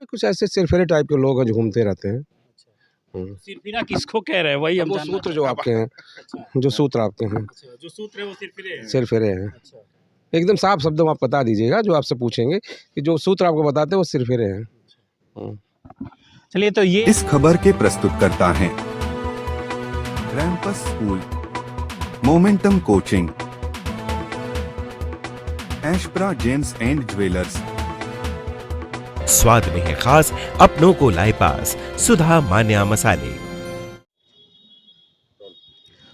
कुछ ऐसे सिरफिरे टाइप के लोग हैं जो घूमते रहते हैं। सिरफिरा किसको कह रहे हैं वही हम वो जानना सूत्र जो आपके हैं, अच्छा, जो सूत्र आपके हैं, अच्छा, जो सूत्र है वो सिरफिरे हैं। सिरफिरे हैं। अच्छा, एकदम साफ शब्दों में आप बता दीजिएगा, जो आपसे पूछेंगे कि जो सूत्र आपको बताते हैं वो सिरफिरे हैं। चलिए तो ये इस खबर के प्रस्तुतकर्ता हैं रैंपस स्कूल, मोमेंटम कोचिंग, एशप्रा जेम्स एंड ज्वेलर्स। स्वाद में है खास, अपनों को लाए पास, सुधा मान्या मसाले।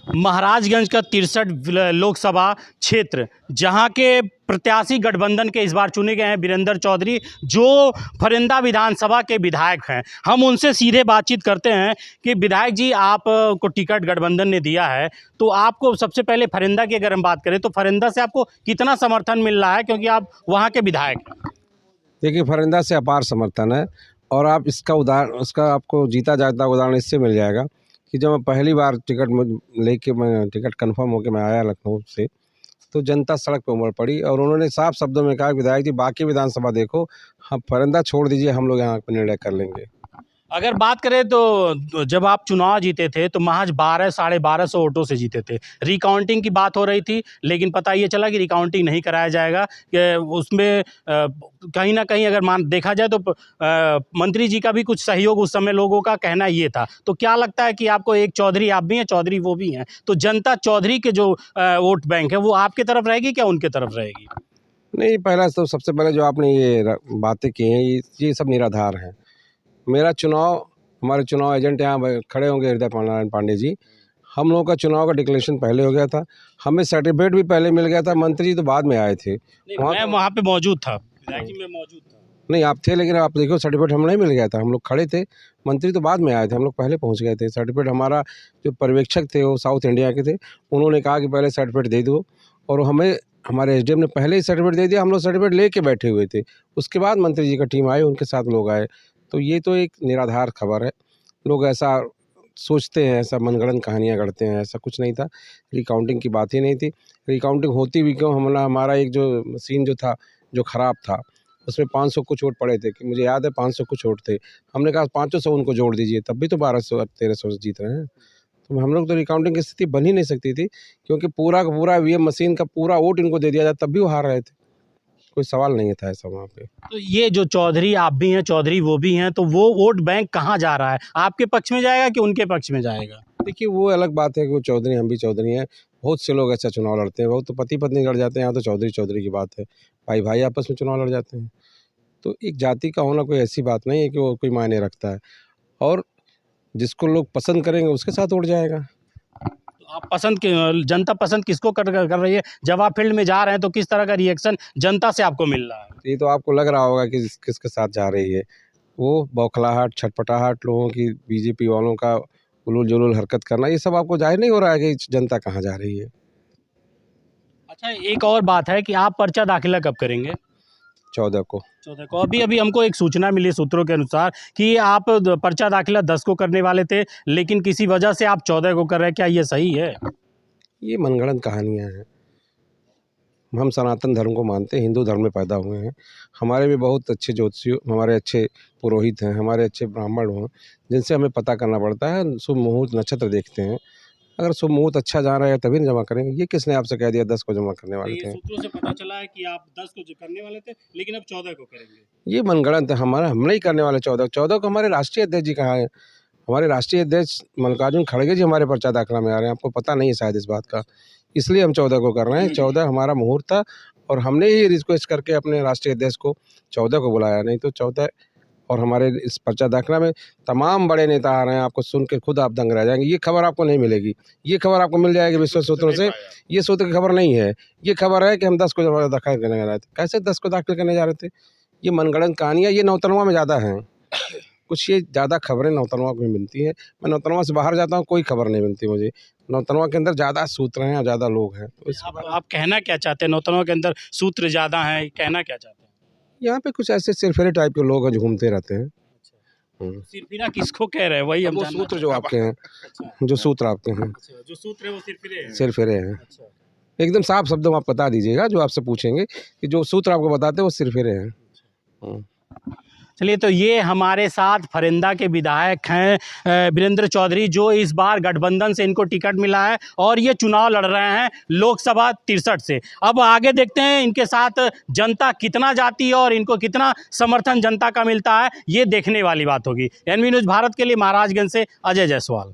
महाराजगंज का 63 लोकसभा क्षेत्र जहां के प्रत्याशी गठबंधन के इस बार चुने गए हैं वीरेंद्र चौधरी, जो फरिंदा विधानसभा के विधायक हैं। हम उनसे सीधे बातचीत करते हैं कि विधायक जी, आपको टिकट गठबंधन ने दिया है, तो आपको सबसे पहले फरिंदा की अगर हम बात करें तो फरिंदा से आपको कितना समर्थन मिल रहा है, क्योंकि आप वहाँ के विधायक हैं? देखिए, फरिंदा से अपार समर्थन है और आप उसका आपको जीता जागता उदाहरण इससे मिल जाएगा कि जब मैं पहली बार मैं टिकट कंफर्म होकर मैं आया लखनऊ से, तो जनता सड़क पर उमड़ पड़ी और उन्होंने साफ शब्दों में कहा, विधायक जी बाकी विधानसभा देखो, हम फरिंदा छोड़ दीजिए, हम लोग यहाँ पर निर्णय कर लेंगे। अगर बात करें तो जब आप चुनाव जीते थे तो महज 1200-1250 वोटों से जीते थे। रिकाउंटिंग की बात हो रही थी, लेकिन पता ये चला कि रिकाउंटिंग नहीं कराया जाएगा। कि उसमें कहीं ना कहीं अगर देखा जाए तो मंत्री जी का भी कुछ सहयोग उस समय लोगों का कहना ये था। तो क्या लगता है कि आपको एक चौधरी आप भी हैं, चौधरी वो भी हैं, तो जनता चौधरी के जो वोट बैंक है वो आपकी तरफ रहेगी क्या उनके तरफ रहेगी? नहीं, पहला तो सबसे पहले जो आपने ये बातें की हैं, ये सब निराधार हैं। मेरा चुनाव, हमारे चुनाव एजेंट यहाँ खड़े होंगे, हृदय नारायण पांडे जी, हम लोगों का चुनाव का डिक्लेरेशन पहले हो गया था, हमें सर्टिफिकेट भी पहले मिल गया था। मंत्री जी तो बाद में आए थे। मैं वहाँ पे मौजूद था, मैं मौजूद था। नहीं, आप थे, लेकिन आप देखो सर्टिफिकेट हमें नहीं मिल गया था, हम लोग खड़े थे, मंत्री तो बाद में आए थे, हम लोग पहले पहुँच गए थे। सर्टिफिकेट हमारा जो पर्यवेक्षक थे वो साउथ इंडिया के थे, उन्होंने कहा कि पहले सर्टिफिकेट दे दो, और हमें हमारे एसडीएम ने पहले ही सर्टिफिकेट दे दिया। हम लोग सर्टिफिकेट लेके बैठे हुए थे, उसके बाद मंत्री जी का टीम आए, उनके साथ लोग आए। तो ये तो एक निराधार खबर है, लोग ऐसा सोचते हैं, ऐसा मनगढ़ंत कहानियाँ गढ़ते हैं, ऐसा कुछ नहीं था। रिकाउंटिंग की बात ही नहीं थी। रिकाउंटिंग होती भी क्यों, हमारा एक जो मशीन जो था, जो ख़राब था, उसमें 500 कुछ वोट पड़े थे, कि मुझे याद है 500 कुछ वोट थे। हमने कहा 500 उनको जोड़ दीजिए, तब भी तो 1200-1300 से जीत रहे हैं। तो हम लोग तो रिकाउंटिंग की स्थिति बन ही नहीं सकती थी, क्योंकि पूरा का पूरा ईवीएम मशीन का पूरा वोट इनको दे दिया जाता, तब भी वो हार रहे थे। कोई सवाल नहीं था ऐसा वहाँ पे। तो ये जो चौधरी आप भी हैं, चौधरी वो भी हैं, तो वो वोट बैंक कहाँ जा रहा है? आपके पक्ष में जाएगा कि उनके पक्ष में जाएगा? देखिए, वो अलग बात है कि वो चौधरी, हम भी चौधरी हैं। बहुत से लोग ऐसा चुनाव लड़ते हैं, वो तो पति पत्नी लड़ जाते हैं, यहाँ तो चौधरी चौधरी की बात है, भाई भाई आपस में चुनाव लड़ जाते हैं। तो एक जाति का होना कोई ऐसी बात नहीं है कि वो कोई मायने रखता है, और जिसको लोग पसंद करेंगे उसके साथ उड़ जाएगा। आप जनता पसंद किसको कर रही है? जब आप फील्ड में जा रहे हैं तो किस तरह का रिएक्शन जनता से आपको मिल रहा है? ये तो आपको लग रहा होगा कि किसके साथ जा रही है। वो बौखलाहट, छटपटाहट लोगों की, बीजेपी वालों का उलूल जुलूल हरकत करना, ये सब आपको जाहिर नहीं हो रहा है कि जनता कहाँ जा रही है। अच्छा, एक और बात है कि आप पर्चा दाखिला कब करेंगे? 14 को। 14 को। अभी हमको एक सूचना मिली सूत्रों के अनुसार कि आप पर्चा दाखिला 10 को करने वाले थे, लेकिन किसी वजह से आप 14 को कर रहे हैं। क्या ये सही है? ये मनगढ़ंत कहानियाँ हैं। हम सनातन धर्म को मानते हैं, हिंदू धर्म में पैदा हुए हैं। हमारे भी बहुत अच्छे ज्योतिषी, हमारे अच्छे पुरोहित हैं, हमारे अच्छे ब्राह्मण हैं, जिनसे हमें पता करना पड़ता है। शुभ मुहूर्त नक्षत्र देखते हैं, अगर शुभ मुहूर्त अच्छा जा रहा है तभी न जमा करेंगे। ये किसने आपसे कह दिया 10 को जमा करने वाले थे? सूत्रों से पता चला है कि आप 10 को करने वाले थे, लेकिन अब 14 को करेंगे। ये मनगढ़ंत है, हम नहीं करने वाले 14 को। हमारे राष्ट्रीय अध्यक्ष जी कहाँ हैं? हमारे राष्ट्रीय अध्यक्ष मल्लिकार्जुन खड़गे जी हमारे पर्चा दाखिला में आ रहे हैं, आपको पता नहीं है शायद इस बात का, इसलिए हम 14 को कर रहे हैं। 14 हमारा मुहूर्त था, और हमने ही रिक्वेस्ट करके अपने राष्ट्रीय अध्यक्ष को 14 को बुलाया, नहीं तो 14। और हमारे इस पर्चा दाखिला में तमाम बड़े नेता आ रहे हैं, आपको सुन के खुद आप दंग रह जाएंगे। ये खबर आपको नहीं मिलेगी, ये खबर आपको मिल जाएगी विश्व सूत्रों से। ये सूत्र की खबर नहीं है, ये खबर है कि हम 10 को दाखिल करने जा रहे थे। कैसे 10 को दाखिल करने जा रहे थे? ये मनगढ़ंत कहानियाँ, ये नौतनवा में ज़्यादा हैं। कुछ ये ज़्यादा खबरें नौतनवा में मिलती हैं। मैं नौतनवा से बाहर जाता हूँ, कोई खबर नहीं मिलती मुझे। नौतनवा के अंदर ज़्यादा सूत्र हैं, ज़्यादा लोग हैं। तो आप कहना क्या चाहते हैं? नौतनवा के अंदर सूत्र ज़्यादा हैं, कहना क्या चाहते हैं? यहाँ पे कुछ ऐसे सिरफिरे टाइप के लोग हैं जो घूमते रहते हैं। सिरफिरा किसको कह रहे हैं वही हम वो जानना सूत्र जो आपके हैं, जो सूत्र आपके हैं, जो सूत्र है वो सिरफिरे हैं। सिरफिरे हैं। एकदम साफ शब्दों में आप बता दीजिएगा, जो आपसे पूछेंगे कि जो सूत्र आपको बताते हैं वो सिरफिरे हैं। चलिए, तो ये हमारे साथ फरिंदा के विधायक हैं वीरेंद्र चौधरी, जो इस बार गठबंधन से इनको टिकट मिला है और ये चुनाव लड़ रहे हैं लोकसभा 63 से। अब आगे देखते हैं इनके साथ जनता कितना जाती है और इनको कितना समर्थन जनता का मिलता है, ये देखने वाली बात होगी। एनवी न्यूज़ भारत के लिए महाराजगंज से अजय जायसवाल।